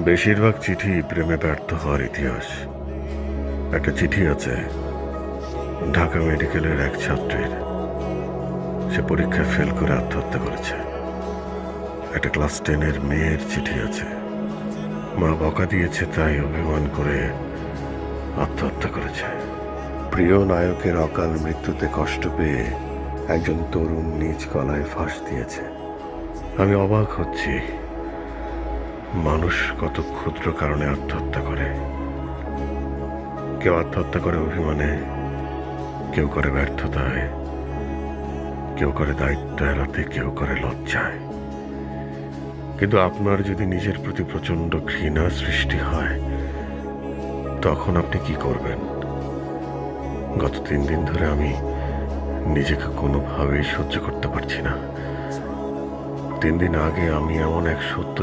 বেশিরভাগ চিঠি প্রেমে ব্যর্থ হওয়ার ইতিহাস। একটা চিঠি আছে ঢাকা মেডিকেলের এক ছাত্রীর। সে পরীক্ষায় ফেল করে আত্মহত্যা করেছে। একটা ক্লাস 10-এর মেয়ের চিঠি আছে, মা বকা দিয়েছে তাই অভিমান করে আত্মহত্যা করেছে। প্রিয় নায়কের অকাল মৃত্যুতে কষ্ট পেয়ে একজন তরুণ নিজ গলায় ফাঁস দিয়েছে। আমি অবাক হচ্ছি মানুষ কত ক্ষুদ্র কারণে আত্মহত্যা করে। কেউ আত্মহত্যা করে অভিমানে, কেউ করে ব্যর্থতায়, কেউ করে দায়িত্ব এড়াতে, কেউ করে লজ্জায়। কিন্তু আপনার যদি নিজের প্রতি প্রচন্ড ঘৃণা সৃষ্টি হয়, তখন আপনি কি করবেন? গত 3 দিন ধরে আমি নিজেকে কোনোভাবেই সহ্য করতে পারছি না। 3 দিন আগে আমি এমন এক সত্য